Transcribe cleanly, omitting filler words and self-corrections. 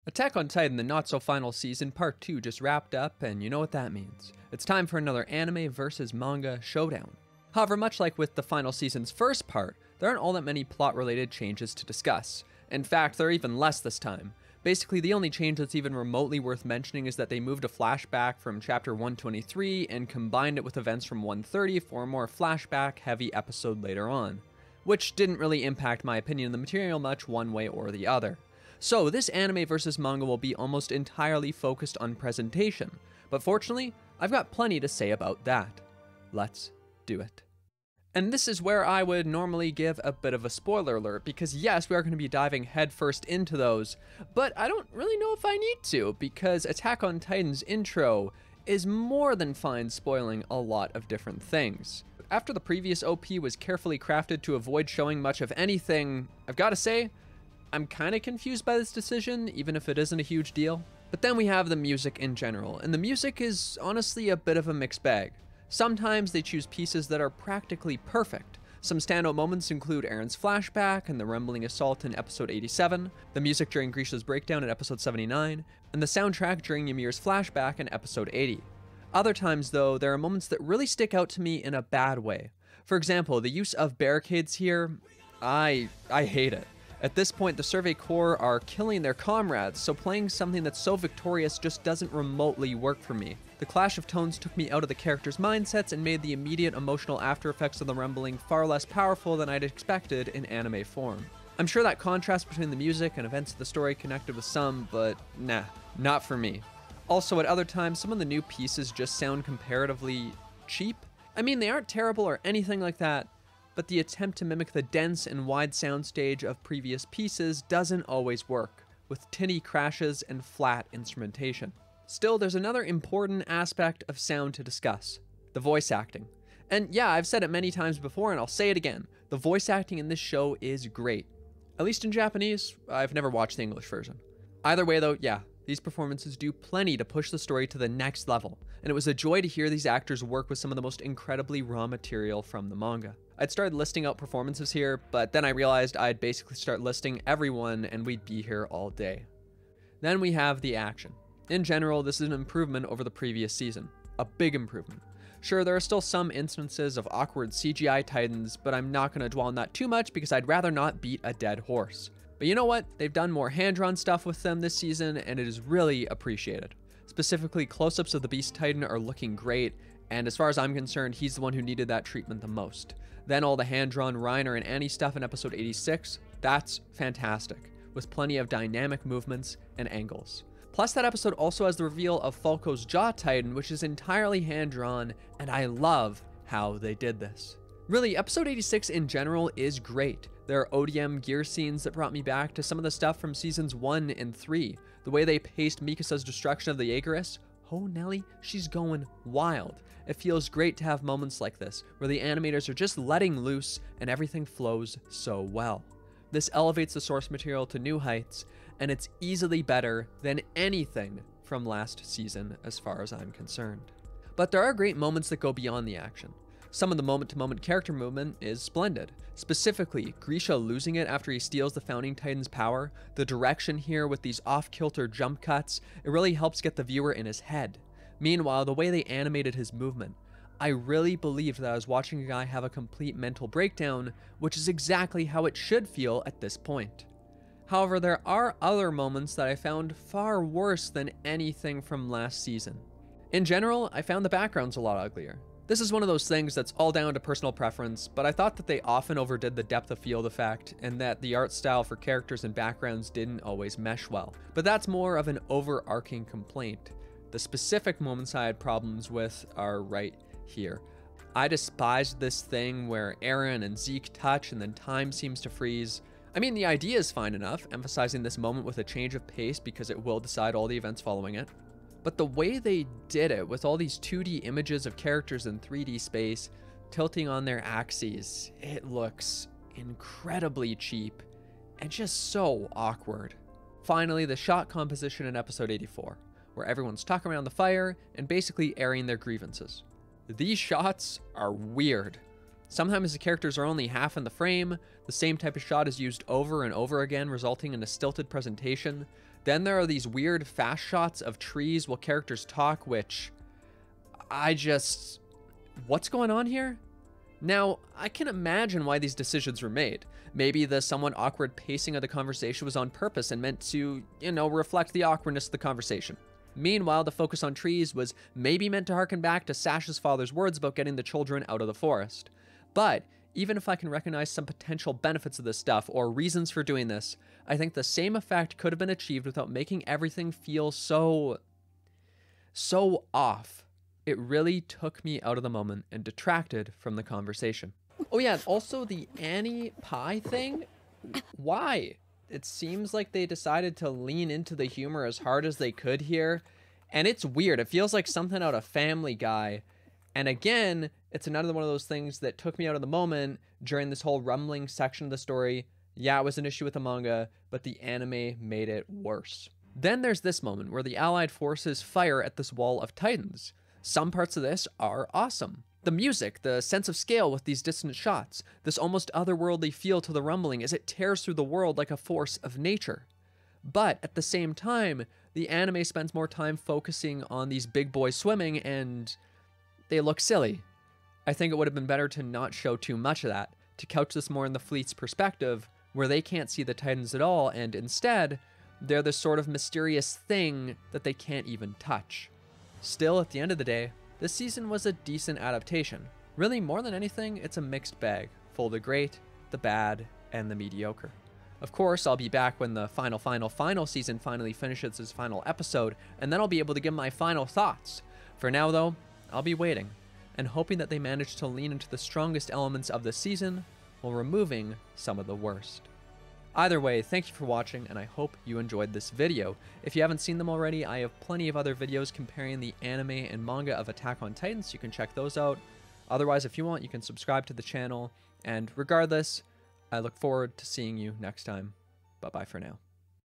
Attack on Titan, the not-so-final season, part 2 just wrapped up, and you know what that means. It's time for another anime versus manga showdown. However, much like with the final season's first part, there aren't all that many plot-related changes to discuss. In fact, there are even less this time. Basically, the only change that's even remotely worth mentioning is that they moved a flashback from chapter 123 and combined it with events from 130 for a more flashback-heavy episode later on, which didn't really impact my opinion of the material much one way or the other. So this anime versus manga will be almost entirely focused on presentation, but fortunately, I've got plenty to say about that. Let's do it. And this is where I would normally give a bit of a spoiler alert, because yes, we are going to be diving headfirst into those, but I don't really know if I need to, because Attack on Titan's intro is more than fine spoiling a lot of different things. After the previous OP was carefully crafted to avoid showing much of anything, I've got to say, I'm kind of confused by this decision, even if it isn't a huge deal. But then we have the music in general, and the music is honestly a bit of a mixed bag. Sometimes they choose pieces that are practically perfect. Some standout moments include Eren's flashback and the rumbling assault in episode 87, the music during Grisha's breakdown in episode 79, and the soundtrack during Ymir's flashback in episode 80. Other times though, there are moments that really stick out to me in a bad way. For example, the use of Barricades here, I hate it. At this point, the Survey Corps are killing their comrades, so playing something that's so victorious just doesn't remotely work for me. The clash of tones took me out of the characters' mindsets and made the immediate emotional after effects of the rumbling far less powerful than I'd expected in anime form. I'm sure that contrast between the music and events of the story connected with some, but nah, not for me. Also, at other times, some of the new pieces just sound comparatively cheap. I mean, they aren't terrible or anything like that, but the attempt to mimic the dense and wide soundstage of previous pieces doesn't always work, with tinny crashes and flat instrumentation. Still, there's another important aspect of sound to discuss: the voice acting. And yeah, I've said it many times before and I'll say it again, the voice acting in this show is great. At least in Japanese. I've never watched the English version. Either way though, yeah, these performances do plenty to push the story to the next level, and it was a joy to hear these actors work with some of the most incredibly raw material from the manga. I'd started listing out performances here, but then I realized I'd basically start listing everyone and we'd be here all day. Then we have the action. In general, this is an improvement over the previous season. A big improvement. Sure, there are still some instances of awkward CGI Titans, but I'm not going to dwell on that too much because I'd rather not beat a dead horse. But you know what? They've done more hand-drawn stuff with them this season, and it is really appreciated. Specifically, close-ups of the Beast Titan are looking great, and as far as I'm concerned, he's the one who needed that treatment the most. Then all the hand-drawn Reiner and Annie stuff in episode 86, that's fantastic, with plenty of dynamic movements and angles. Plus, that episode also has the reveal of Falco's Jaw Titan, which is entirely hand-drawn, and I love how they did this. Really, episode 86 in general is great. There are ODM gear scenes that brought me back to some of the stuff from seasons 1 and 3. The way they paced Mikasa's destruction of the Aegis, oh Nelly, she's going wild. It feels great to have moments like this, where the animators are just letting loose and everything flows so well. This elevates the source material to new heights, and it's easily better than anything from last season as far as I'm concerned. But there are great moments that go beyond the action. Some of the moment-to-moment character movement is splendid. Specifically, Grisha losing it after he steals the Founding Titan's power, the direction here with these off-kilter jump cuts, it really helps get the viewer in his head. Meanwhile, the way they animated his movement, I really believed that I was watching a guy have a complete mental breakdown, which is exactly how it should feel at this point. However, there are other moments that I found far worse than anything from last season. In general, I found the backgrounds a lot uglier. This is one of those things that's all down to personal preference, but I thought that they often overdid the depth of field effect and that the art style for characters and backgrounds didn't always mesh well. But that's more of an overarching complaint. The specific moments I had problems with are right here. I despised this thing where Eren and Zeke touch and then time seems to freeze. I mean, the idea is fine enough, emphasizing this moment with a change of pace because it will decide all the events following it. But the way they did it, with all these 2D images of characters in 3D space, tilting on their axes, it looks incredibly cheap and just so awkward. Finally, the shot composition in episode 84, where everyone's talking around the fire and basically airing their grievances. These shots are weird. Sometimes the characters are only half in the frame, the same type of shot is used over and over again, resulting in a stilted presentation. Then there are these weird fast shots of trees while characters talk, which what's going on here? Now, I can imagine why these decisions were made. Maybe the somewhat awkward pacing of the conversation was on purpose and meant to, reflect the awkwardness of the conversation. Meanwhile, the focus on trees was maybe meant to harken back to Sasha's father's words about getting the children out of the forest. But even if I can recognize some potential benefits of this stuff or reasons for doing this, I think the same effect could have been achieved without making everything feel so off. It really took me out of the moment and detracted from the conversation. Oh yeah, also the Annie pie thing. Why? It seems like they decided to lean into the humor as hard as they could here. And it's weird. It feels like something out of Family Guy. And again, it's another one of those things that took me out of the moment during this whole rumbling section of the story. Yeah, it was an issue with the manga, but the anime made it worse. Then there's this moment where the Allied forces fire at this wall of Titans. Some parts of this are awesome. The music, the sense of scale with these distant shots, this almost otherworldly feel to the rumbling as it tears through the world like a force of nature. But at the same time, the anime spends more time focusing on these big boys swimming and they look silly. I think it would have been better to not show too much of that, to couch this more in the fleet's perspective, where they can't see the Titans at all, and instead, they're this sort of mysterious thing that they can't even touch. Still, at the end of the day, this season was a decent adaptation. Really, more than anything, it's a mixed bag, full of the great, the bad, and the mediocre. Of course, I'll be back when the final season finally finishes its final episode, and then I'll be able to give my final thoughts. For now, though, I'll be waiting, and hoping that they manage to lean into the strongest elements of the season, while removing some of the worst. Either way, thank you for watching, and I hope you enjoyed this video. If you haven't seen them already, I have plenty of other videos comparing the anime and manga of Attack on Titan, so you can check those out. Otherwise, if you want, you can subscribe to the channel, and regardless, I look forward to seeing you next time. Bye-bye for now.